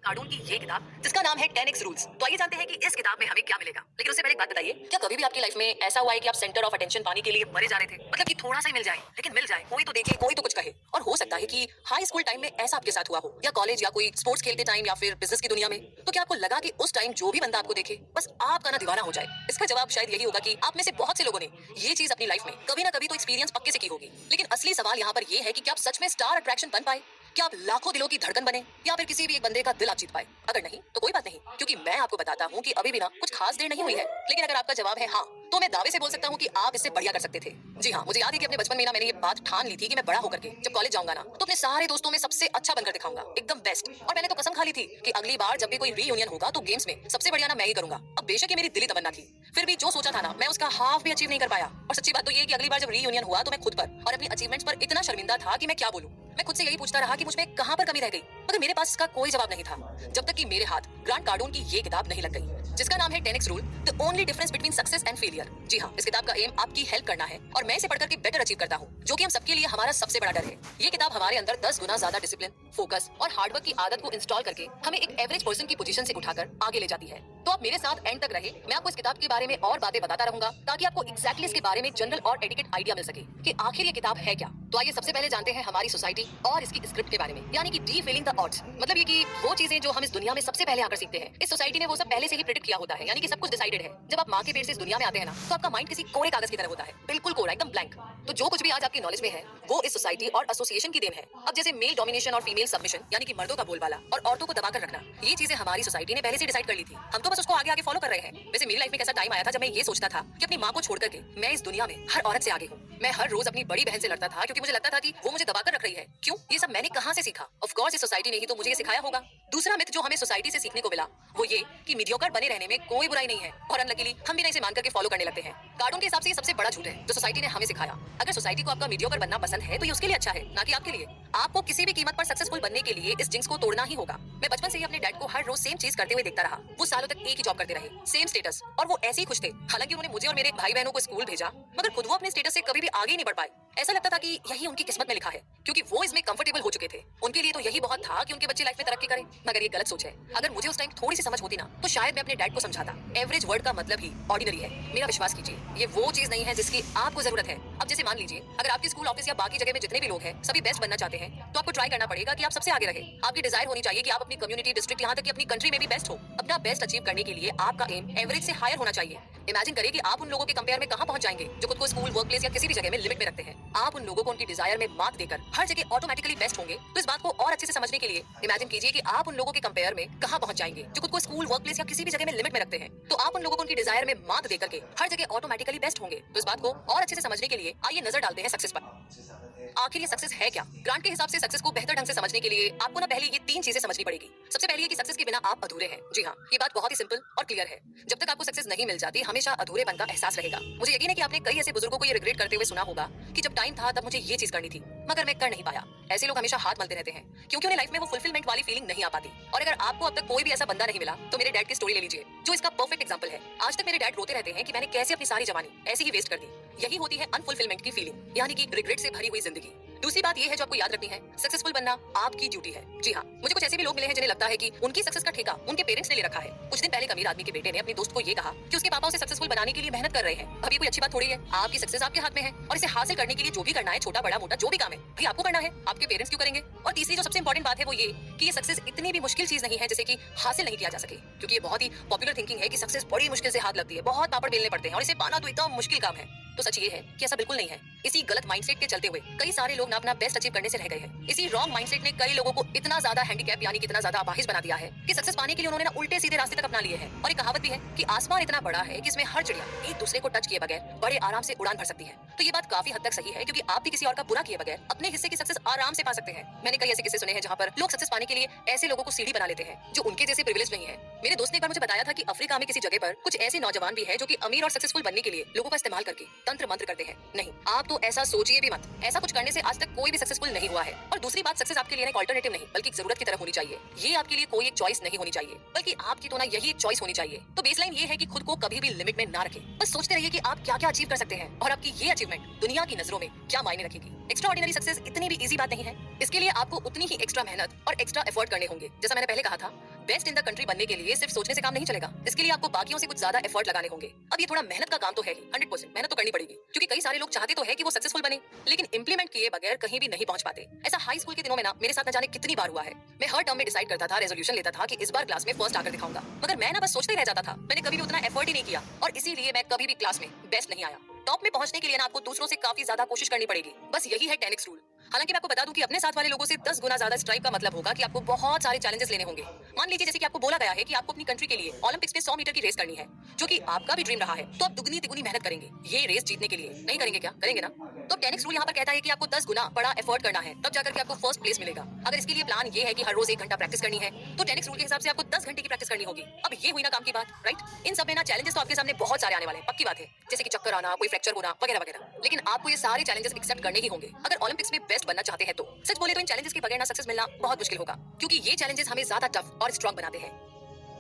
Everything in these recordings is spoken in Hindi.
कार्डून की ये किताब जिसका नाम है 10x रूल्स। तो आइए जानते हैं कि इस किताब में हमें क्या मिलेगा। लेकिन उससे पहले एक बात बताइए, क्या कभी भी आपकी लाइफ में ऐसा हुआ है कि आप सेंटर ऑफ अटेंशन पाने के लिए मरे जा रहे थे? मतलब कि थोड़ा सा ही मिल जाए, लेकिन मिल जाए, कोई तो देखे, कोई तो कुछ कहे। और हो सकता है कि हाई स्कूल टाइम में ऐसा आपके साथ हुआ हो, या कॉलेज, या कोई स्पोर्ट्स खेलते टाइम, या फिर बिजनेस की दुनिया में। तो क्या आपको लगा कि उस टाइम जो भी बंदा आपको देखे बस आपका ना दीवाना हो जाए? इसका जवाब शायद यही होगा कि आप में से बहुत से लोगों ने ये चीज अपनी लाइफ में कभी ना कभी तो एक्सपीरियंस पक्के से की होगी। लेकिन असली सवाल यहाँ पर ये है कि क्या आप सच में स्टार अट्रैक्शन बन पाए? क्या आप लाखों दिलों की धड़कन बने, या फिर किसी भी एक बंदे का दिल आप जीत पाए? अगर नहीं तो कोई बात नहीं, क्योंकि मैं आपको बताता हूँ कि अभी भी ना कुछ खास देर नहीं हुई है। लेकिन अगर आपका जवाब है हाँ, तो मैं दावे से बोल सकता हूँ कि आप इससे बढ़िया कर सकते थे। जी हाँ, मुझे याद है कि अपने बचपन में ना मैंने ये बात ठान ली थी कि मैं बड़ा होकर के जब कॉलेज जाऊंगा ना तो अपने सारे दोस्तों में सबसे अच्छा बनकर दिखाऊंगा, एकदम बेस्ट। और मैंने तो कसम खा ली थी कि अगली बार जब भी कोई रीयूनियन होगा तो गेम्स में सबसे बढ़िया ना मैं ही करूंगा। अब बेशक ये मेरी दिली तमन्ना थी, फिर भी जो सोचा था ना मैं उसका हाफ भी अचीव नहीं कर पाया। और सच्ची बात तो ये कि अगली बार जब रीयूनियन हुआ तो मैं खुद पर और अपनी अचीवमेंट्स पर इतना शर्मिंदा था कि मैं क्या बोलूं। मैं खुद से यही पूछता रहा कि मुझ में कहां पर कमी रह गई, मगर मेरे पास इसका कोई जवाब नहीं था जब तक कि मेरे हाथ ग्रांट कार्डून की ये किताब नहीं लग गई जिसका नाम है 10x rule, the only difference between success and failure. जी हाँ, इस किताब का एम आपकी हेल्प करना है और मैं इसे पढ़कर के बेटर अचीव करता हूँ, जो कि हम सबके लिए हमारा सबसे बड़ा डर है। ये किताब हमारे अंदर 10 गुना ज्यादा डिसिप्लिन, फोकस और हार्डवर्क की आदत को इंस्टॉल करके हमें एक एवरेज पर्सन की पोजीशन से उठाकर आगे ले जाती है। तो आप मेरे साथ एंड तक रहे, मैं आपको इस किताब के बारे में और बातें बताता रहूंगा ताकि आपको एक्जैक्टली इसके बारे में जनरल और एटिकेट आइडिया मिल सके कि आखिर ये किताब है क्या। तो आइए सबसे पहले जानते हैं हमारी सोसाइटी और इसकी स्क्रिप्ट के बारे में, यानी कि डी फीलिंग द ऑड्स। मतलब ये कि वो चीजें जो हम इस दुनिया में सबसे पहले आकर सीखते हैं, इस सोसाइटी ने वो सब पहले से ही प्रेडिक्ट किया होता है, यानी कि सब कुछ डिसाइडेड है। जब आप माँ के पेट से इस दुनिया में आते हैं ना तो आपका माइंड किसी कोरे कागज की तरह होता है, बिल्कुल कोरा, एकदम ब्लैंक। तो जो कुछ भी आज आपकी नॉलेज में है वो इस सोसाइटी और एसोसिएशन की देन है। अब जैसे मेल डोमिनेशन और फीमेल सबमिशन, यानी कि मर्दों का बोलबाला और औरतों को दबाकर रखना, ये चीजें हमारी सोसाइटी ने पहले से डिसाइड कर ली थी, हम तो बस उसको आगे आगे फॉलो कर रहे हैं। वैसे मेरी लाइफ में कैसा टाइम आया था जब मैं ये सोचता था कि अपनी माँ को छोड़ करके मैं इस दुनिया में हर औरत से आगे हूँ। मैं हर रोज अपनी बड़ी बहन से लड़ता था क्योंकि मुझे लगता था कि वो मुझे दबाकर रख रही है। क्यों? ये सब मैंने कहाँ से सीखा? ऑफ कोर्स इस सोसाइटी ने ही तो मुझे ये सिखाया होगा। दूसरा मिथ जो हमें सोसाइटी से सीखने को मिला वो ये कि मीडियोकर बने रहने में कोई बुराई नहीं है, और अनलकीली हम भी इसे मान करके फॉलो करने लगते हैं। कार्डून के हिसाब से ये सबसे बड़ा झूठ है जो सोसाइटी ने हमें सिखाया। अगर सोसाइटी को आपका मीडियोकर बनना पसंद है तो ये उसके लिए अच्छा है, ना कि आपके लिए। आपको किसी भी कीमत पर सक्सेसफुल बनने के लिए इस जिंक्स को तोड़ना ही होगा। मैं बचपन से ही अपने डैड को हर रोज सेम चीज करते हुए देखता रहा। वो सालों तक एक ही जॉब करते रहे, सेम स्टेटस, और वो ऐसे ही खुश थे। हालांकि उन्होंने मुझे और मेरे भाई बहनों को स्कूल भेजा, मगर खुद वो अपने स्टेटस से कभी भी आगे नहीं बढ़ पाए। ऐसा लगता था कि यही उनकी किस्मत में लिखा है, क्योंकि वो इसमें कंफर्टेबल हो चुके थे। उनके लिए तो यही बहुत था कि उनके बच्चे लाइफ में तरक्की करें। मगर ये गलत सोच है। अगर मुझे उस टाइम थोड़ी सी समझ होती ना तो शायद मैं अपने डैड को समझाता। एवरेज वर्ड का मतलब ही ऑर्डिनरी है। मेरा विश्वास कीजिए, ये वो चीज नहीं है जिसकी आपको जरूरत है। अब जैसे मान लीजिए, अगर आपके स्कूल, ऑफिस या बाकी जगह में जितने भी लोग हैं सभी बेस्ट बनना चाहते हैं तो आपको ट्राई करना पड़ेगा कि आप सबसे आगे रहे। आपकी डिजायर होनी चाहिए कि आप अपनी कम्युनिटी, डिस्ट्रिक्ट, यहाँ तक कि अपनी कंट्री में भी बेस्ट हो। अपना बेस्ट अचीव करने के लिए आपका एम एवरेज से हायर होना चाहिए। इमेजिन करिए कि आप उन लोगों के कंपेयर में कहां पहुंच जाएंगे जो खुद को स्कूल, वर्क प्लेस या किसी भी जगह में लिमिट में रखते हैं। आप उन लोगों को उनकी डिजायर में मात देकर हर जगह ऑटोमेटिकली बेस्ट होंगे। तो इस बात को और अच्छे से समझने के लिए इमेजिन कीजिए कि आप उन लोगों के कंपेयर में कहां पहुंच जाएंगे जो खुद को स्कूल, वर्क प्लेस या किसी भी जगह में लिमिट में रखते हैं। तो आप उन लोगों को उनकी डिजायर में मात देकर के हर जगह ऑटोमेटिकली बेस्ट होंगे। तो इस बात को और अच्छे से समझने के लिए आइए नजर डालते हैं सक्सेस पर। आखिर ये सक्सेस है क्या? ग्रांट के हिसाब से सक्सेस को बेहतर ढंग से समझने के लिए आपको ना पहले ये 3 चीजें समझनी पड़ेगी। सबसे पहले ये कि सक्सेस के बिना आप अधूरे हैं। जी हाँ, ये बात बहुत ही सिंपल और क्लियर है। जब तक आपको सक्सेस नहीं मिल जाती हमेशा अधूरेपन का एहसास रहेगा। मुझे यकीन है कि आपने कई ऐसे बुजुर्गों को ये रिग्रेट करते हुए सुना होगा कि जब टाइम था तब मुझे ये चीज करनी थी मगर मैं कर नहीं पाया। ऐसे लोग हमेशा हाथ मलते रहते हैं क्योंकि उन्हें लाइफ में वो फुलफिलमेंट वाली फीलिंग नहीं आ पाती। और अगर आपको अब तक कोई भी ऐसा बंदा नहीं मिला तो मेरे डैड की स्टोरी ले लीजिए, जो इसका परफेक्ट एग्जांपल है। आज तक मेरे डैड रोते रहते हैं कि मैंने कैसे अपनी सारी जवानी ऐसे ही वेस्ट कर दी। यही होती है अनफुलफिलमेंट की फीलिंग, यानी कि रिग्रेट से भरी हुई जिंदगी। दूसरी बात यह है जो आपको याद रखनी है, सक्सेसफुल बनना आपकी ड्यूटी है। जी हाँ, मुझे कुछ ऐसे भी लोग मिले हैं जिन्हें लगता है कि उनकी सक्सेस का ठेका उनके पेरेंट्स ने ले रखा है। कुछ दिन पहले एक अमीर आदमी के बेटे ने अपने दोस्त को ये कहा कि उसके पापा उसे सक्सेसफुल बनाने के लिए मेहनत कर रहे हैं। अब ये कोई अच्छी बात थोड़ी है। आपकी सक्सेस आपके हाथ में है और इसे हासिल करने के लिए जो भी करना है, छोटा बड़ा मोटा जो भी काम है, भाई आपको करना है, आपके पेरेंट्स क्यों करेंगे। और तीसरी जो सबसे इंपॉर्टेंट बात है वो ये कि ये सक्सेस इतनी भी मुश्किल चीज नहीं है जैसे कि हासिल नहीं किया जा सके। क्योंकि ये बहुत ही पॉपुलर थिंकिंग है कि सक्सेस बड़ी मुश्किल से हाथ लगती है, बहुत पापड़ बेलने पड़ते हैं और इसे पाना तो इतना मुश्किल काम है। तो सच ये है कि ऐसा बिल्कुल नहीं है। इसी गलत माइंडसेट के चलते हुए कई सारे लोग ना अपना बेस्ट अचीव करने से रह गए हैं। इसी रॉन्ग माइंडसेट ने कई लोगों को इतना ज्यादा हैंडीकैप, यानी कि इतना ज्यादा अपाहिज बना दिया है कि सक्सेस पाने के लिए उन्होंने ना उल्टे सीधे रास्ते तक अपना लिए हैं। और एक कहावत भी है कि आसमान इतना बड़ा है कि इसमें हर चिड़िया एक दूसरे को टच किए बगैर बड़े आराम से उड़ान भर सकती है। तो ये बात काफी हद तक सही है, क्योंकि आप भी किसी और का बुरा किए बगैर अपने हिस्से की सक्सेस आराम से पा सकते हैं। मैंने कई ऐसे किस्से सुने हैं जहाँ पर लोग सक्सेस पाने के लिए ऐसे लोगों को सीढ़ी बना लेते हैं जो उनके जैसे प्रिविलेज नहीं है। मेरे दोस्त ने एक बार मुझे बताया था कि अफ्रीका में किसी जगह पर कुछ ऐसे नौजवान भी है जो कि अमीर और सक्सेसफुल बनने के लिए लोगों का इस्तेमाल करके तंत्र मंत्र करते हैं। नहीं, आप तो ऐसा सोचिए भी मत। ऐसा कुछ करने से आज तक कोई भी सक्सेसफुल नहीं हुआ है। और दूसरी बात, सक्सेस आपके लिए एक अल्टरनेटिव नहीं बल्कि एक जरूरत की तरह होनी चाहिए। ये आपके लिए कोई एक चॉइस नहीं होनी चाहिए, बल्कि आपकी तो ना यही एक चॉइस होनी चाहिए। तो बेसलाइन ये है कि खुद को कभी भी लिमिट में ना रखें। बस सोचते रहिए कि आप क्या क्या अचीव कर सकते हैं और आपकी ये अचीवमेंट दुनिया की नजरों में क्या मायने रखेगी। एक्स्ट्रा ऑर्डिनरी सक्सेस इतनी भी इजी बात नहीं है। इसके लिए आपको उतनी ही एक्स्ट्रा मेहनत और एक्स्ट्रा एफर्ट करने होंगे। जैसा मैंने पहले कहा था, बेस्ट इन द कंट्री बनने के लिए सिर्फ सोचने से काम नहीं चलेगा, इसके लिए आपको बाकियों से कुछ ज्यादा एफर्ट लगाने होंगे। अब ये थोड़ा मेहनत का काम तो है ही, 100% मेहनत तो करनी पड़ेगी, क्योंकि कई सारे लोग चाहते तो है कि वो सक्सेसफुल बने, लेकिन इंप्लीमेंट किए बगैर कहीं भी नहीं पहुंच पाते। ऐसा हाई स्कूल के दिनों में ना मेरे साथ न जाने कितनी बार हुआ है। मैं हर टर्म में डिसाइड करता था, रेजोल्यूशन लेता था कि इस बार क्लास में फर्स्ट आकर दिखाऊंगा, मगर मैं ना बस सोचते ही रह जाता था। मैंने कभी भी उतना एफर्ट ही नहीं किया और इसीलिए मैं कभी भी क्लास में बेस्ट नहीं आया। टॉप में पहुंचने के लिए ना आपको दूसरों से काफी ज्यादा कोशिश करनी पड़ेगी, बस यही है 10x रूल। हालांकि मैं आपको बता दूं कि अपने साथ वाले लोगों से 10 गुना ज्यादा स्ट्राइव का मतलब होगा कि आपको बहुत सारे चैलेंजेस लेने होंगे। मान लीजिए जैसे कि आपको बोला गया है कि आपको अपनी कंट्री के लिए ओलंपिक्स में 100 मीटर की रेस करनी है, जो कि आपका भी ड्रीम रहा है, तो आप दुगनी तिगुनी मेहनत करेंगे ये रेस जीतने के लिए। नहीं करेंगे क्या? करेंगे ना। तो 10x रूल यहाँ पर कहता है कि आपको 10 गुना बड़ा एफर्ट करना है, तब जाकर के आपको फर्स्ट प्लेस मिलेगा। अगर इसके लिए प्लान ये है कि हर रोज 1 घंटा प्रैक्टिस करनी है, तो 10x रूल के हिसाब से आपको 10 घंटे की प्रैक्टिस करनी होगी। अब ये हुई ना काम की बात, राइट? इन सब में ना चैलेंजेस तो आपके सामने बहुत सारे आने वाले हैं, पक्की बात है, जैसे कि चक्कर आना, कोई फ्रैक्चर होना वगैरह वगैरह, लेकिन आपको ये सारे चैलेंजेस एक्सेप्ट करने ही होंगे अगर ओलंपिक्स में बेस्ट बनना चाहते हैं तो। सच बोले तो इन चैलेंजेस के बगैर ना सक्सेस मिलना बहुत मुश्किल होगा, क्योंकि ये चैलेंजेस हमें ज्यादा टफ और स्ट्रांग बनाते हैं।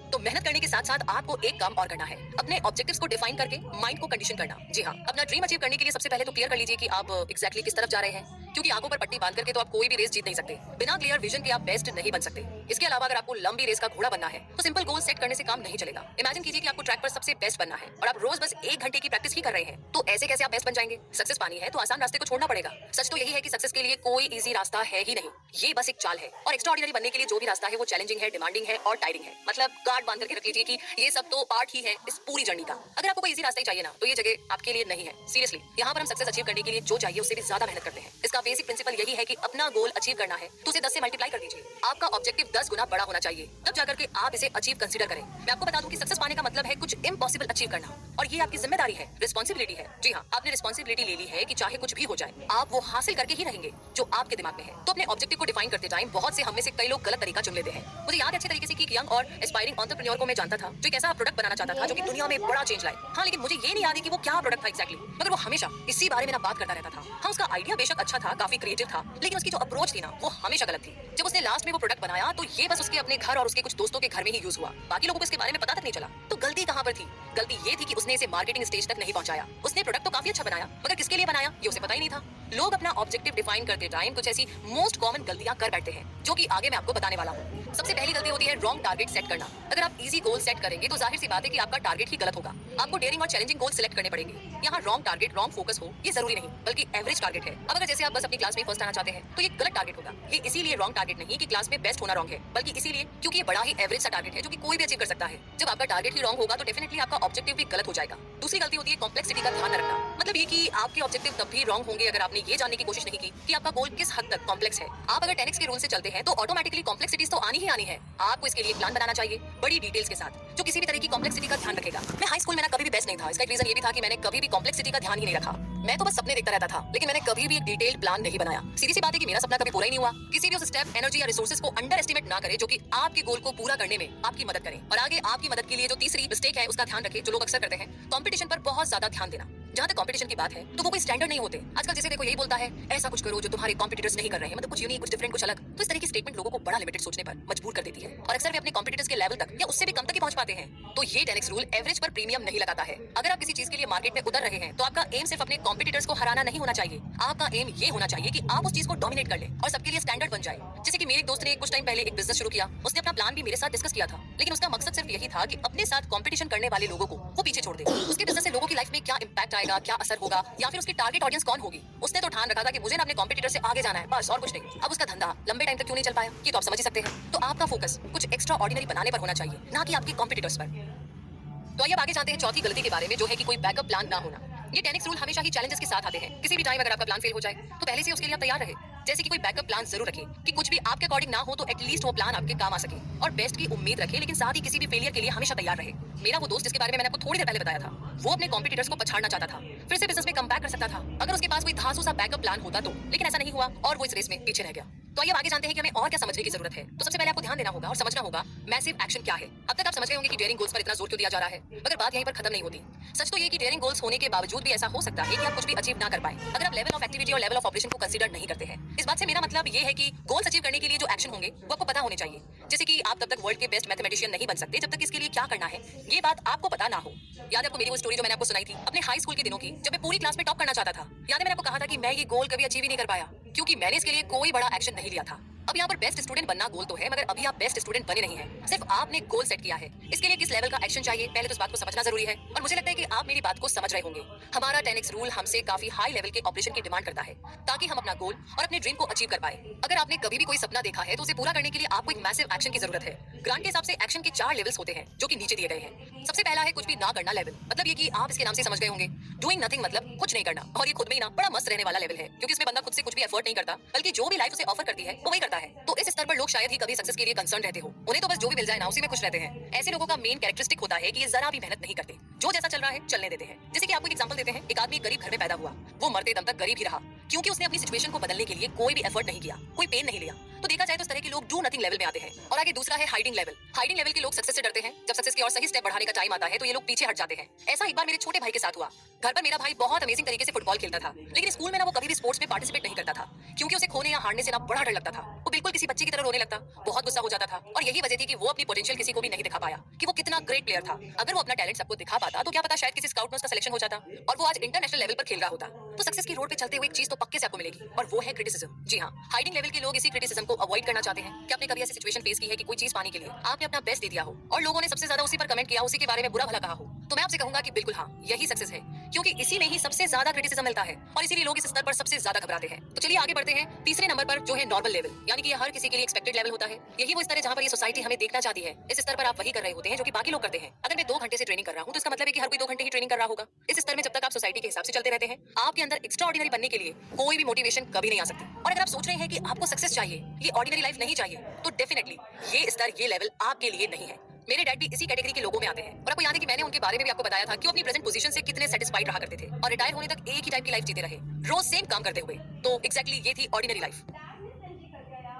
तो मेहनत करने के साथ साथ आपको एक काम और करना है, अपने ऑब्जेक्टिव्स को डिफाइन करके माइंड को कंडीशन करना। जी हाँ, अपना ड्रीम अचीव करने के लिए सबसे पहले तो क्लियर कर लीजिए कि आप एग्जैक्टली किस तरफ जा रहे हैं, क्योंकि आंखों पर पट्टी बांध करके तो आप कोई भी रेस जीत नहीं सकते। बिना क्लियर विजन के आप बेस्ट नहीं बन सकते। इसके अलावा अगर आपको लंबी रेस का घोड़ा बनना है तो सिंपल गोल सेट करने से काम नहीं चलेगा। इमेजिन कीजिए कि आपको ट्रैक पर सबसे बेस्ट बनना है और आप रोज बस 1 घंटे की प्रैक्टिस ही कर रहे हैं, तो ऐसे कैसे आप बेस्ट बन जाएंगे? सक्सेस पानी है तो आसान रास्ते को छोड़ना पड़ेगा। सच तो यही है कि सक्सेस के लिए कोई इजी रास्ता है ही नहीं, ये बस एक चाल है। और एक्स्ट्राऑर्डिनरी बनने के लिए जो भी रास्ता है वो चैलेंजिंग है, डिमांडिंग है और टायरिंग है। मतलब गार्ड बांध करके रख लीजिए कि ये सब तो पार्ट ही है इस पूरी जर्नी का। अगर आपको कोई इजी रास्ता ही चाहिए ना, तो ये जगह आपके लिए नहीं है। सीरियसली, यहाँ पर हम सक्सेस अचीव करने के लिए जो चाहिए उससे भी ज्यादा मेहनत करते हैं। इसका बेसिक प्रिंसिपल यही है कि अपना गोल अचीव करना है तो उसे 10 से मल्टीप्लाई कर दीजिए। आपका ऑब्जेक्टिव 10 गुना बड़ा होना चाहिए, तब जाकर के आप इसे अचीव कंसीडर करें। मैं आपको बता दूं कि सक्सेस पाने का मतलब है कुछ इम्पॉसिबल अचीव करना, और ये आपकी जिम्मेदारी है, रिस्पॉन्सिबिलिटी है। जी हाँ, आपने रिस्पॉन्सिबिलिटी ले ली है कि चाहे कुछ भी हो जाए आप वो हासिल करके ही रहेंगे जो आपके दिमाग में है। तो अपने ऑब्जेक्टिव को डिफाइन करते टाइम बहुत से हम में से कई लोग गलत तरीका चुन लेते हैं। मुझे याद है अच्छे तरीके से कि एक यंग और एस्पायरिंग एंटरप्रेन्योर को मैं जानता था जो एक ऐसा प्रोडक्ट बनाना चाहता था जो कि दुनिया में बड़ा चेंज लाए। हाँ, लेकिन मुझे ये नहीं याद है कि वो क्या प्रोडक्ट था एग्जैक्टली, मगर वो हमेशा इसी बारे में ना बात करता रहता था। हाँ, उसका आइडिया बेशक अच्छा था, काफी क्रिएटिव था, लेकिन उसकी जो अप्रोच थी ना वो हमेशा गलत थी। जब उसने लास्ट में वो प्रोडक्ट बनाया तो ये बस उसके अपने घर और उसके कुछ दोस्तों के घर में ही यूज हुआ, बाकी लोगों को इसके बारे में पता तक नहीं चला। तो गलती कहाँ पर थी? गलती ये थी कि उसने इसे मार्केटिंग स्टेज तक नहीं पहुंचाया। उसने प्रोडक्ट तो काफी अच्छा बनाया, मगर किसके लिए बनाया ये उसे पता ही नहीं था। लोग अपना ऑब्जेक्टिव डिफाइन करते टाइम कुछ ऐसी मोस्ट कॉमन गलतियां कर बैठते हैं, जो कि आगे मैं आपको बताने वाला हूँ। सबसे पहली गलती होती है रॉन्ग टारगेट सेट करना। अगर आप इजी गोल सेट करेंगे तो जाहिर सी बात है कि आपका टारगेट ही गलत होगा। आपको डेयरिंग और चैलेंजिंग गोल सिलेक्ट करने पड़ेंगे। यहाँ रॉन्ग टारगेट, रॉन्ग फोकस हो ये जरूरी नहीं, बल्कि एवरेज टारगेट है। अब अगर जैसे आप बस अपनी क्लास में फर्स्ट आना चाहते हैं तो ये गलत टारगेट होगा। ये इसीलिए रॉन्ग टारगेट नहीं कि क्लास में बेस्ट होना रॉन्ग है, बल्कि इसीलिए क्योंकि ये बड़ा ही एवरेज सा टारगेट है जो कि कोई भी अचीव कर सकता है। जब आपका टारगेट ही रॉन्ग होगा तो डेफिनेटली आपका ऑब्जेक्टिव भी गलत हो जाएगा। दूसरी गलती होती है कॉम्प्लेक्सिटी का ध्यान न रखना। मतलब ये कि आपके ऑब्जेक्टिव तब भी रॉन्ग होंगे अगर आपने ये जानने की कोशिश नहीं की कि आपका गोल किस हद तक कॉम्प्लेक्स है। आप अगर 10x के रूल से चलते हैं तो ऑटोमेटिकली कॉम्प्लेक्सिटीज तो आनी ही आनी है। आपको इसके लिए प्लान बनाना चाहिए बड़ी डिटेल्स के साथ, जो किसी भी तरह की कॉम्प्लेक्सिटी का ध्यान रखेगा। मैं हाई स्कूल में ना कभी भी बेस्ट नहीं था। इसका एक रीजन ये भी था कि मैंने कभी भी कॉम्प्लेक्सिटी का ध्यान ही नहीं रखा। मैं तो बस सपने देखता रहता था, लेकिन मैंने कभी भी एक डिटेल्ड प्लान नहीं बनाया। सीधी सी बात है कि मेरा सपना कभी पूरा ही नहीं हुआ। किसी भी उस स्टेप, एनर्जी या रिसोर्सेज को अंडर एस्टिमेट ना करें जो कि आपके गोल को पूरा करने में आपकी मदद करें। और आगे आपकी मदद के लिए जो तीसरी मिस्टेक है उसका ध्यान रखें, जो लोग अक्सर करते हैं, कंपटीशन पर बहुत ज्यादा ध्यान देना। जहाँ तक कंपटीशन की बात है तो वो कोई स्टैंडर्ड नहीं होते। आजकल जैसे देखो यही बोलता है ऐसा कुछ करो जो तुम्हारे कॉम्पिटिटर्स नहीं कर रहे हैं, मतलब कुछ यूनिक, कुछ डिफरेंट, कुछ अलग। तो इस तरह की स्टेटमेंट लोगों को बड़ा लिमिटेड सोचने पर मजबूर कर देती है और अक्सर वे अपने कॉम्पिटिटर्स के लेवल तक या उससे भी कम तक ही पहुंच पाते हैं। तो ये 10x रूल एवरेज पर प्रीमियम नहीं लगाता है। अगर आप किसी चीज के लिए मार्केट में उतर रहे हैं तो आपका एम सिर्फ अपने कॉम्पिटिटर्स को हराना नहीं होना चाहिए। आपका एम ये होना चाहिए कि आप उस चीज को डोमिनेट कर ले और सबके लिए स्टैंडर्ड बन जाए। जैसे कि मेरे एक दोस्त ने कुछ टाइम पहले एक बिजनेस शुरू किया। उसने अपना प्लान भी मेरे साथ डिस्कस किया था, लेकिन उसका मकसद सिर्फ यही था कि अपने साथ कंपटीशन करने वाले लोगों को वो पीछे छोड़ दे। उसके बिजनेस से लोगों की लाइफ में क्या इंपैक्ट आएगा, क्या असर होगा, या फिर उसकी टारगेट ऑडियंस कौन होगी, उसने तो ठान रखा था कि मुझे ना अपने कॉम्पिटिटर से आगे जाना है, बस और कुछ नहीं। अब उसका धंधा लंबे टाइम तक क्यों नहीं चल पाया ये तो आप समझ ही सकते हैं। तो आपका फोकस कुछ एक्स्ट्रा ऑर्डिनरी बनाने पर होना चाहिए, ना कि आपके कॉम्पिटिटर्स पर। तो आइए अब आगे जानते हैं चौथी गलती के बारे में, जो है कि कोई बैकअप प्लान ना होना। ये 10x रूल हमेशा ही चैलेंजेस के साथ आते हैं। किसी भी टाइम अगर आपका प्लान फेल हो जाए तो पहले से उसके लिए आप तैयार रहे। जैसे कि कोई बैकअप प्लान जरूर रखें कि कुछ भी आपके अकॉर्डिंग ना हो तो एटलीस्ट वो प्लान आपके काम आ सके, और बेस्ट की उम्मीद रखें, लेकिन साथ ही किसी भी फेलियर के लिए हमेशा तैयार रहे। मेरा वो दोस्त जिसके बारे में मैंने आपको थोड़ी देर पहले बताया था, वो अपने कॉम्पिटिटर्स को पछाड़ना चाहता था, फिर से बिजनेस में कम बैक कर सकता था अगर उसके पास कोई धांसू सा बैकअप प्लान होता तो, लेकिन ऐसा नहीं हुआ और वो इस रेस में पीछे रह गया। तो आइए आगे जानते हैं कि हमें और क्या समझने की जरूरत है। तो सबसे पहले आपको ध्यान देना होगा और समझना होगा मैसिव एक्शन क्या है। अब तक आप समझ गए होंगे कि डेयरिंग गोल्स पर इतना जोर क्यों दिया जा रहा है, मगर बात यहीं पर खत्म नहीं होती। सच तो ये कि डेयरिंग गोल्स होने के बावजूद भी ऐसा हो सकता है कि आप कुछ भी अचीव ना कर पाए अगर आप लेवल ऑफ एक्टिविटी और लेवल ऑफ ऑपरेशन को कंसीडर नहीं करते हैं। इस बात से मेरा मतलब ये है कि गोल्स अचीव करने के लिए जो एक्शन होंगे वो आपको पता होने चाहिए। जैसे कि आप तब तक वर्ल्ड के बेस्ट मैथमेटिशियन नहीं बन सकते जब तक इसके लिए क्या करना है ये बात आपको पता ना हो। याद है आपको मेरी वो स्टोरी जो मैंने आपको सुनाई थी अपने हाई स्कूल के दिनों की, जब मैं पूरी क्लास में टॉप करना चाहता था। याद है मैंने आपको कहा था कि मैं ये गोल कभी अचीव ही नहीं कर पाया क्योंकि मैंने इसके लिए कोई बड़ा एक्शन नहीं लिया था। अब यहाँ पर बेस्ट स्टूडेंट बनना गोल तो है, मगर अभी आप बेस्ट स्टूडेंट बने नहीं हैं। सिर्फ आपने गोल सेट किया है। इसके लिए किस लेवल का एक्शन चाहिए, पहले तो इस बात को समझना जरूरी है। और मुझे लगता है कि आप मेरी बात को समझ रहे होंगे। हमारा 10x रूल हमसे काफी हाई लेवल के ऑपरेशन की डिमांड करता है, ताकि हम अपना गोल और अपने ड्रीम को अचीव कर पाए। अगर आपने कभी भी कोई सपना देखा है तो उसे पूरा करने के लिए आपको एक मैसिव एक्शन की जरूरत है। ग्रांट के हिसाब से एक्शन के 4 लेवल्स होते हैं, जो कि नीचे दिए गए हैं। सबसे पहला है कुछ भी ना करना लेवल। मतलब ये कि आप इसके नाम से समझ गए होंगे, डूइंग नथिंग मतलब कुछ नहीं करना। और ये खुद में ही ना बड़ा मस्त रहने वाला लेवल है, क्योंकि इसमें बंदा खुद से कुछ भी एफर्ट नहीं करता, बल्कि जो भी लाइफ उसे ऑफर करती है वो वही करता है। तो इस स्तर पर लोग शायद ही कभी सक्सेस के लिए कंसर्न रहते हो। उन्हें तो बस जो भी मिल जाए ना उसी में खुश रहते हैं। ऐसे लोगों का मेन कैरेक्टरिस्टिक होता है कि ये जरा भी मेहनत नहीं करते, जो जैसा चल रहा है चलने देते हैं। जैसे कि आपको एक एग्जांपल देते हैं, एक आदमी गरीब घर में पैदा हुआ, वो मरते दम तक गरीब ही रहा, क्योंकि उसने अपनी सिचुएशन को बदलने के लिए कोई भी एफर्ट नहीं किया, कोई पेन नहीं लिया। तो देखा जाए तो इस तरह के लोग डू नथिंग लेवल में आते हैं। और आगे दूसरा है हाइडिंग लेवल। हाइडिंग लेवल के लोग सक्सेस से डरते हैं। जब सक्सेस की और सही स्टेप बढ़ाने का टाइम आता है तो ये लोग पीछे हट जाते हैं। ऐसा एक बार मेरे छोटे भाई के साथ हुआ। घर पर मेरा भाई बहुत अमेजिंग तरीके से फुटबॉल खेलता था, लेकिन स्कूल में ना वो कभी भी स्पोर्ट्स में पार्टिसिपेट नहीं करता था, क्योंकि उसे खोने या हारने से ना बड़ा डर लगता था। वो बिल्कुल किसी बच्चे की तरह रोने लगता, बहुत गुस्सा हो जाता था। और यही वजह थी कि वो अपनी पोटेंशियल किसी को भी नहीं दिखा पाया कि वो कितना ग्रेट प्लेयर था। अगर वो अपना टैलेंट सबको दिखा पाता तो क्या पता शायद किसी स्काउट में उसका सिलेक्शन हो जाता और वो आज इंटरनेशनल लेवल पर खेल रहा होता। तो सक्सेस की रोड पे चलते हुए एक चीज तो पक्के से आपको मिलेगी, और वो है क्रिटिसिज्म। जी हाँ, हाइडिंग लेवल के लोग इसी क्रिटिसिज्म को अवॉइड करना चाहते हैं। क्या आपने कभी ऐसी सिचुएशन फेस की है कि कोई चीज पाने के लिए आपने अपना बेस्ट दे दिया हो और लोगों ने सबसे ज्यादा उसी पर कमेंट किया, उसी के बारे में बुरा भला कहा हो? तो मैं आपसे कहूंगा कि बिल्कुल हाँ, यही सक्सेस है, क्योंकि इसी में ही सबसे ज्यादा क्रिटिसिज्म मिलता है और इसीलिए लोग इस स्तर पर सबसे ज्यादा घबराते हैं। तो चलिए आगे बढ़ते हैं तीसरे नंबर पर, जो है नॉर्मल लेवल, यानी कि ये हर किसी के लिए एक्सपेक्टेड लेवल होता है। यही वो स्तर है जहाँ पर ये सोसाइटी हमें देखना चाहती है। इस स्तर पर आप वही कर रहे होते हैं जो कि बाकी लोग करते हैं। अगर मैं 2 घंटे से ट्रेनिंग कर रहा हूँ तो इसका मतलब है कि हर कोई 2 घंटे ही ट्रेनिंग कर रहा होगा। इस स्तर में जब तक आप सोसाइटी के हिसाब से चलते रहते हैं, आपके अंदर एक्स्ट्रा ऑर्डिनरी बनने के लिए कोई भी मोटिवेशन कभी नहीं आ सकती। और अगर आप सोच रहे हैं कि आपको सक्सेस चाहिए, ये ऑर्डिनरी लाइफ नहीं चाहिए, तो डेफिनेटली ये स्तर, ये लेवल आपके लिए नहीं है। मेरे डैड भी इसी कैटेगरी के लोगों में आते हैं, और आपको याद है कि मैंने उनके बारे में भी आपको बताया था कि वो अपनी प्रेजेंट पोजीशन से कितने सेटिस्फाइड रहा करते थे और रिटायर होने तक एक ही टाइप की लाइफ जीते रहे, रोज सेम काम करते हुए। तो एग्जैक्टली ये थी ऑर्डिनरी लाइफ।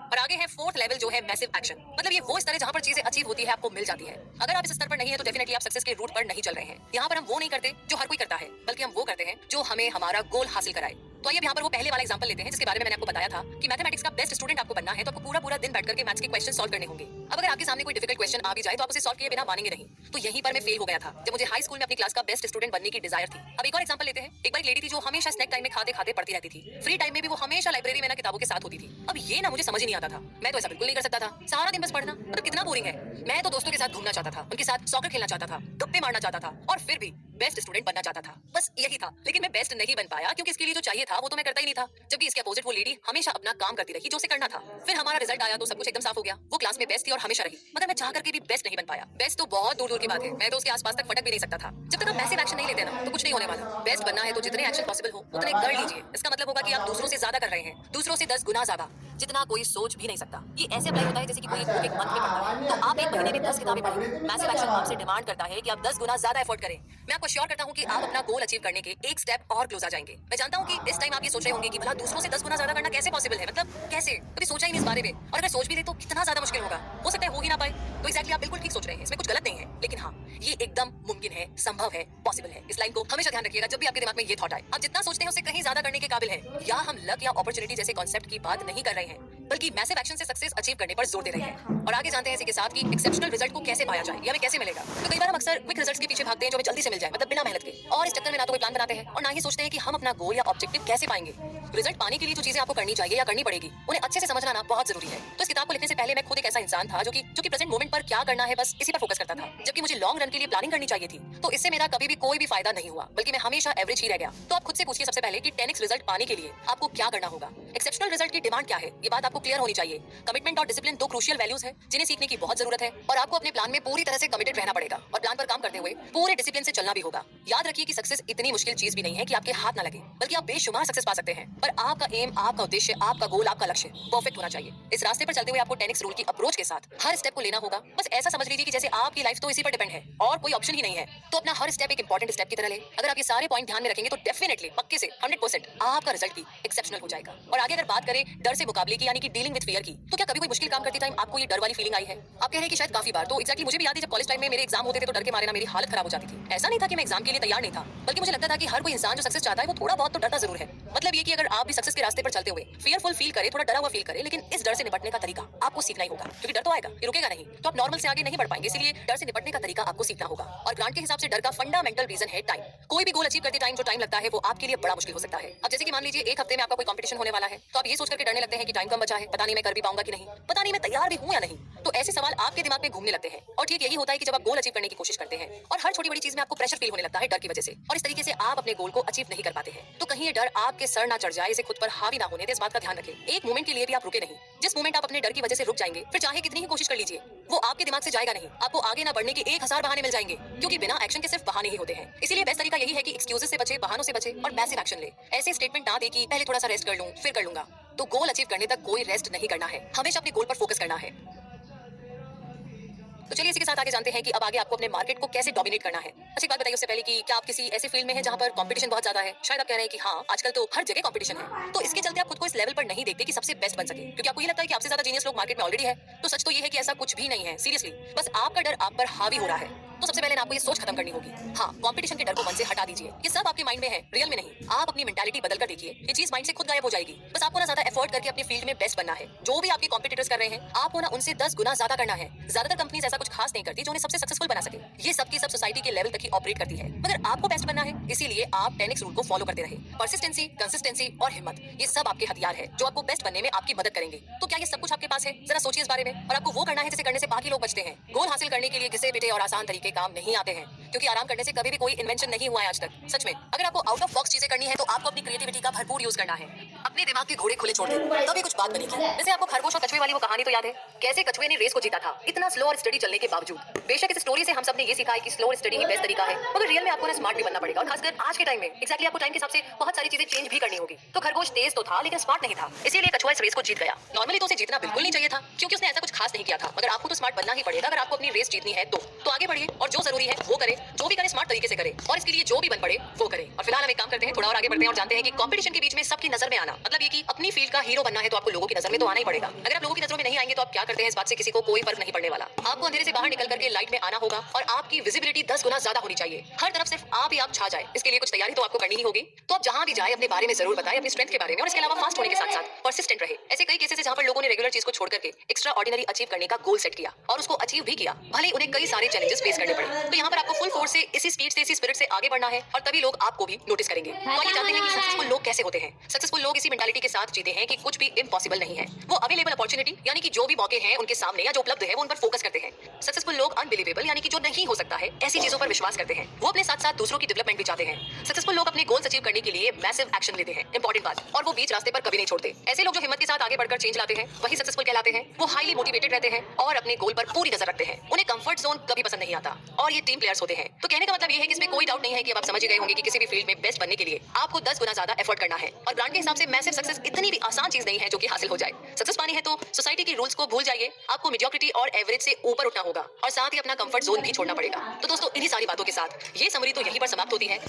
और आगे है फोर्थ लेवल, जो है मैसिव एक्शन। मतलब ये वो स्तर है जहाँ पर चीजें अचीव होती है, आपको मिल जाती है। अगर आप इस स्तर पर नहीं है तो डेफिनेटली आप सक्सेस के रूट पर नहीं चल रहे हैं। यहाँ पर हम वो नहीं करते जो हर कोई करता है, बल्कि हम वो करते हैं जो हमें हमारा गोल हासिल कराए। तो आइए यहाँ पर वो पहले वाला एग्जांपल लेते हैं जिसके बारे में मैंने आपको बताया था कि मैथमेटिक्स का बेस्ट स्टूडेंट आपको बनना है तो आपको पूरा पूरा दिन बैठ करके मैथ्स के क्वेश्चन सॉल्व करने होंगे। अब अगर आपके सामने कोई डिफिकल्ट क्वेश्चन आ भी जाए तो आप उसे सॉल्व किए बिना मानेंगे नहीं। तो यहीं पर मैं फेल हो गया था जब मुझे हाई स्कूल में अपनी क्लास का बेस्ट स्टूडेंट बनने की डिजायर थी। अब एक और एग्जांपल लेते हैं। एक बार एक लेडी थी जो हमेशा स्नैक टाइम में खाते खाते पढ़ती रहती थी। फ्री टाइम में भी वो हमेशा लाइब्रेरी में ना किताबों के साथ होती थी। अब ये ना मुझे समझ ही नहीं आता था, मैं तो ऐसा बिल्कुल नहीं कर सकता था। सारा दिन बस पढ़ना, मतलब कितना बोरिंग है। मैं तो दोस्तों के साथ घूमना चाहता था, उनके साथ सॉकर खेलना चाहता था, गप्पे मारना चाहता था, और फिर भी बेस्ट स्टूडेंट बनना चाहता था। बस यही था, लेकिन मैं बेस्ट नहीं बन पाया क्योंकि इसके लिए जो चाहिए था वो तो मैं करता ही नहीं था। जबकि इसके अपोजिट वो लेडी हमेशा अपना काम करती रही जो उसे करना था। फिर हमारा रिजल्ट आया तो सब कुछ एकदम साफ हो गया। वो क्लास में बेस्ट थी और हमेशा रही, मतलब मैं चाह करके भी बेस्ट नहीं बन पाया। बेस्ट तो बहुत दूर दूर की बात है, मैं तो उसके आसपास तक फटक भी नहीं सकता था। जब तक आप मैसिव एक्शन नहीं लेते ना तो कुछ नहीं होने वाला। बेस्ट बनना है तो जितने एक्शन पॉसिबल हो उतने कर लीजिए। इसका मतलब होगा कि आप दूसरों से ज्यादा कर रहे हैं, दूसरों से 10 गुना ज्यादा, जितना कोई सोच भी नहीं सकता। ये ऐसे अप्लाई होता है जैसे कि कोई एक बुक एक मंथ में पढ़ता है, तो आप एक महीने में 10 किताबें पढ़ें। मैसिव एक्शन आपसे डिमांड करता है कि आप 10 गुना ज्यादा एफर्ट करें। मैं आपको श्योर करता हूं कि आप अपना गोल अचीव करने के एक स्टेप और क्लोज आ जाएंगे। मैं जानता हूं कि इस टाइम आप ये सोच रहे होंगे कि भला दूसरों से 10 गुना ज्यादा करना कैसे पॉसिबल है, मतलब कैसे, कभी सोचा ही नहीं इस बारे में। और अगर सोच भी ले तो कितना ज्यादा मुश्किल होगा, हो सकता है हो ही ना पाए। तो एक्जैक्टली आप बिल्कुल ठीक सोच रहे हैं, इसमें कुछ गलत नहीं है, लेकिन हाँ, ये एकदम मुमकिन है, संभव है, पॉसिबल है। इस लाइन को हमेशा ध्यान रखिएगा जब भी आपके दिमाग में ये थॉट आए। आप जितना सोचते हैं उससे कहीं ज्यादा करने के काबिल है। या हम लक या अपॉर्चुनिटी जैसे कॉन्सेप्ट की बात नहीं कर रहे हैं, बल्कि मैसिव एक्शन से सक्सेस अचीव करने पर जोर दे रहे हैं। और आगे जानते हैं इसी के साथ कि एक्सेप्शनल रिजल्ट को कैसे पाया जाए या हमें कैसे मिलेगा। तो कई बार हम अक्सर क्विक रिजल्ट्स के पीछे भागते हैं जो हमें जल्दी से मिल जाए, मतलब बिना मेहनत के। और इस चक्कर में ना तो कोई प्लान बनाते हैं और ना ही सोचते हैं कि हम अपना गोल या ऑब्जेक्टिव कैसे पाएंगे। रिजल्ट पाने के लिए जो चीजें आपको करनी चाहिए या करनी पड़ेगी उन्हें अच्छे से समझना ना बहुत जरूरी है। तो इस किताब को लिखने से पहले मैं खुद एक ऐसा इंसान था जो कि प्रेजेंट मोमेंट पर क्या करना है बस इसी पर फोकस करता था, जबकि मुझे लॉन्ग रन के लिए प्लानिंग करनी चाहिए थी। तो इससे मेरा कभी भी कोई भी फायदा नहीं हुआ, बल्कि मैं हमेशा एवरेज ही रह गया। तो आप खुद से पूछिए सबसे पहले कि 10x रिजल्ट पाने के लिए आपको क्या करना होगा। एक्सेप्शनल रिजल्ट की डिमांड क्या है, ये बात आपको क्लियर होनी चाहिए। कमिटमेंट और डिसिप्लिन 2 क्रूशियल वैल्यूज हैं जिन्हें सीखने की बहुत जरूरत है, और आपको अपने प्लान में पूरी तरह से कमिटेड रहना पड़ेगा और प्लान पर काम करते हुए पूरे डिसिप्लिन से चलना भी होगा। याद रखिए कि सक्सेस इतनी मुश्किल चीज भी नहीं है कि आपके हाथ ना लगे, बल्कि आप बेशुमार सक्सेस पा सकते हैं। पर आपका एम, आपका उद्देश्य, आपका गोल, आपका लक्ष्य परफेक्ट होना चाहिए। इस रास्ते पर चलते हुए आपको 10x रूल की अप्रोच के साथ हर स्टेप को लेना होगा। बस ऐसा समझ लीजिए कि जैसे आपकी लाइफ तो इसी पर डिपेंड है और कोई ऑप्शन ही नहीं है। तो अपना हर स्टेप एक इंपॉर्टेंट स्टेप की तरह ले। अगर आप ये सारे पॉइंट ध्यान में रखेंगे तो डेफिनेटली पक्के से 100% आपका रिजल्ट भी एक्सेप्शनल हो जाएगा। और आगे अगर बात करें डर से मुकाबले की, यानी कि डीलिंग विद फियर की, तो क्या कभी कोई मुश्किल काम करते टाइम आपको ये डर वाली फीलिंग आई है? आप कह रहे हैं कि शायद काफी बार। तो एग्जैक्टली मुझे भी याद है जब कॉलेज टाइम में मेरे एग्जाम होते थे तो डर के मारे ना मेरी हालत खराब हो जाती थी। ऐसा नहीं था कि मैं एग्जाम के लिए तैयार नहीं था, बल्कि मुझे लगता था कि हर कोई इंसान जो सक्सेस चाहता है वो थोड़ा बहुत तो डरता जरूर है। मतलब ये कि अगर आप भी सक्सेस के रास्ते पर चलते हुए फियरफुल फील करे, थोड़ा डरा हुआ फील करे, लेकिन इस डर से निपटने का तरीका आपको सीखना ही होगा, क्योंकि डर तो आएगा, ये रुकेगा नहीं, तो आप नॉर्मल से आगे नहीं बढ़ पाएंगे। इसलिए डर से निपटने का तरीका आपको सीखना होगा। और ग्रांट के हिसाब से डर का फंडामेंटल रीजन है टाइम। कोई भी गोल अचीव करते टाइम जो टाइम लगता है वो आपके लिए बड़ा मुश्किल हो सकता है। अब जैसे कि मान लीजिए एक हफ्ते में आपका कोई कंपटीशन होने वाला है, तो आप ये सोच करके डरने लगते हैं कि टाइम कम बचा है, पता नहीं मैं कर भी पाऊंगा कि नहीं, पता नहीं मैं तैयार भी हूं या नहीं। तो ऐसे सवाल आपके दिमाग में घूमने लगते हैं। और ठीक यही होता है कि जब आप गोल अचीव करने की कोशिश करते हैं और हर छोटी बड़ी चीज में आपको प्रेशर फील होने लगता है डर की वजह से, और इस तरीके से आप अपने गोल को अचीव नहीं कर पाते हैं, तो कहीं ये डर आपके सर ना चढ़ जाए, इसे खुद पर हावी ना होने दे, इस बात का ध्यान रखें। एक मोमेंट के लिए भी आप रुके नहीं। जिस मोमेंट आप अपने डर की वजह से रुक जाएंगे, फिर चाहे कितनी ही कोशिश कर लीजिए, वो आपके दिमाग से जाएगा नहीं। आपको आगे ना बढ़ने के 1000 बहाने मिल जाएंगे, क्योंकि बिना एक्शन के सिर्फ बहाने ही होते हैं। इसीलिए बेस्ट तरीका यही है कि एक्सक्यूजेस से बचे, बहानों से बचे और मैसिव एक्शन ले। ऐसे स्टेटमेंट ना दे कि पहले थोड़ा सा रेस्ट कर लूं फिर कर लूंगा। तो गोल अचीव करने तक कोई रेस्ट नहीं करना है, हमेशा अपने गोल पर फोकस करना है। तो चलिए इसी के साथ आगे जानते हैं कि अब आगे आपको अपने मार्केट को कैसे डोमिनेट करना है। अच्छा एक बात बताइए उससे पहले कि क्या आप किसी ऐसी फील्ड में हैं जहां पर कंपटीशन बहुत ज्यादा है? शायद आप कह रहे हैं कि हाँ, आजकल तो हर जगह कंपटीशन है, तो इसके चलते आप खुद को इस लेवल पर नहीं देखते कि सबसे बेस्ट बन सके, क्योंकि आपको ये लगता है कि आपसे ज्यादा जीनियस लोग मार्केट में ऑलरेडी है। तो सच तो ये है कि ऐसा कुछ भी नहीं है, सीरियसली। बस आपका डर आप पर हावी हो रहा है। तो सबसे पहले आपको ये सोच खत्म करनी होगी। हाँ, कंपटीशन के डर को मन से हटा दीजिए। ये सब आपके माइंड में है, रियल में नहीं। आप अपनी मेंटालिटी बदल कर देखिए, ये चीज माइंड से खुद गायब हो जाएगी। बस आपको ना ज्यादा एफर्ट करके अपनी फील्ड में बेस्ट बनना है। जो भी आपके कॉम्पिटिटर्स कर रहे हैं, आपको ना उनसे 10 गुना ज्यादा करना है। ज्यादातर कंपनीज ऐसा कुछ खास नहीं करती जो उन्हें सबसे सक्सेसफुल बना सके। ये सबकी सब सोसाइटी के लेवल तक ही ऑपरेट करती है, मगर आपको बेस्ट बनना है, इसीलिए आप 10x रूल को फॉलो करते रहे। परसिस्टेंसी, कंसिस्टेंसी और हिम्मत, ये सब आपके हथियार है जो आपको बेस्ट बनने में आपकी मदद करेंगे। तो क्या ये सब कुछ आपके पास है? जरा सोचिए इस बारे में। और आपको वो करना है जिसे करने से बाकी लोग बचते हैं। गोल हासिल करने के लिए घिसे पिटे और आसान तरीके काम नहीं आते हैं, क्योंकि आराम करने से कभी भी कोई इन्वेंशन नहीं हुआ है आज तक। सच में अगर आपको आउट ऑफ बॉक्स चीजें करनी है तो आपको अपनी क्रिएटिविटी का भरपूर यूज करना है। अपने दिमाग के घोड़े खुले छोड़ दें, तभी कुछ बात बनेगी। वैसे आपको खरगोश और कछुए वाली वो कहानी तो याद है, कैसे कछुए ने रेस को जीता था इतना स्लो और स्टडी चलने के बावजूद। बेशक इस स्टोरी से हम सब ने ये सीखा है कि स्लो और स्टडी ही बेस्ट तरीका है, मगर रियल में आपको ना स्मार्ट भी बनना पड़ेगा। और खासकर आज के टाइम में एक्जैक्टली आपको टाइम के हिसाब से बहुत सारी चीजें चेंज भी करनी होगी। तो खरगोश तेज तो था लेकिन स्मार्ट नहीं था, इसीलिए कछुआ इस रेस को जीत गया। नॉर्मली तो उसे जीतना बिल्कुल नहीं चाहिए था, क्योंकि उसने ऐसा कुछ खास नहीं किया था, मगर आपको तो स्मार्ट बनना ही पड़ेगा अगर आपको अपनी रेस जीतनी है। तो आगे बढ़िए और जो जरूरी है वो करे, जो भी करे स्मार्ट तरीके से करे, और इसके लिए जो भी बन पड़े वो करे। और फिलहाल हम एक काम करते हैं, थोड़ा और आगे बढ़ते हैं और जानते हैं कि कंपटीशन के बीच में सबकी नजर में आना मतलब ये कि अपनी फील्ड का हीरो बनना है तो आपको लोगों की नजर में तो आना ही पड़ेगा। अगर आप लोगों की नजरों में नहीं आएंगे तो आप क्या करते हैं, इस बात से किसी को कोई फर्क नहीं पड़ने वाला। आपको अंधेरे से बाहर निकल करके लाइट में आना होगा और आपकी विजिबिलिटी 10 गुना ज्यादा होनी चाहिए। हर तरफ सिर्फ आप ही आप छा जाए, इसके लिए कुछ तैयारी तो आपको करनी ही होगी। तो आप जहां भी जाए अपने बारे में जरूर बताएं, अपनी स्ट्रेंथ के बारे में, और इसके अलावा फास्ट होने के साथ साथ परसिस्टेंट रहे। ऐसे कई केसेस हैं जहां पर लोगों ने रेगुलर चीज को छोड़ करके एक्स्ट्रा ऑर्डिनरी अचीव करने का गोल सेट किया और उसको अचीव भी किया, भले उन्हें कई सारे चैलेंजेस फेस करने पड़े। तो यहाँ पर आपको फुल फोर्स से, इसी स्पीड से, इसी स्पिरिट से आगे बढ़ना है, और तभी लोग आपको भी नोटिस करेंगे। तो आइए जानते हैं कि सक्सेसफुल लोग कैसे होते हैं। सक्सेसफुल लोग इसी मेंटालिटी के साथ जीते हैं कि कुछ भी इम्पॉसिबल नहीं है। वो अवेलेबल अपॉर्चुनिटी यानी कि जो भी मौके हैं उनके सामने या जो उपलब्ध है वो उन पर फोकस करते हैं। सक्सेसफुल लोग अनबिलीवेबल यानी कि जो नहीं हो सकता है ऐसी चीजों पर विश्वास करते हैं। वो अपने साथ साथ दूसरों की डेवलपमेंट भी चाहते हैं। सक्सेसफुल लोग अपने गोल्स अचीव करने के लिए मैसिव एक्शन लेते हैं, इंपॉर्टेंट बात, और वो बीच रास्ते पर कभी नहीं छोड़ते। ऐसे लोग जो हिम्मत के साथ आगे बढ़कर चेंज लाते हैं वही सक्सेसफुल कहलाते हैं। वो हाईली मोटिवेटेड रहते हैं और अपने गोल पर पूरी नजर रखते हैं। उन्हें कंफर्ट जोन कभी पसंद नहीं आता, और ये टीम प्लेयर्स होते हैं। तो कहने का मतलब ये है कि इसमें कोई डाउट नहीं है कि अब आप समझ गए होंगे कि किसी भी फील्ड में बेस्ट बनने के लिए आपको 10 गुना ज्यादा एफर्ट करना है। और ब्रांड के हिसाब से मैसिव सक्सेस इतनी भी आसान चीज नहीं है जो कि हासिल हो जाए। सक्सेस पानी है तो सोसाइटी की रूल्स को भूल जाइए, आपको मीडियोक्रिटी और एवरेज से ऊपर उठना होगा, और साथ ही अपना कंफर्ट जोन भी छोड़ना पड़ेगा। तो दोस्तों इन्हीं सारी बातों के साथ ये समरी तो यहीं पर समाप्त होती है।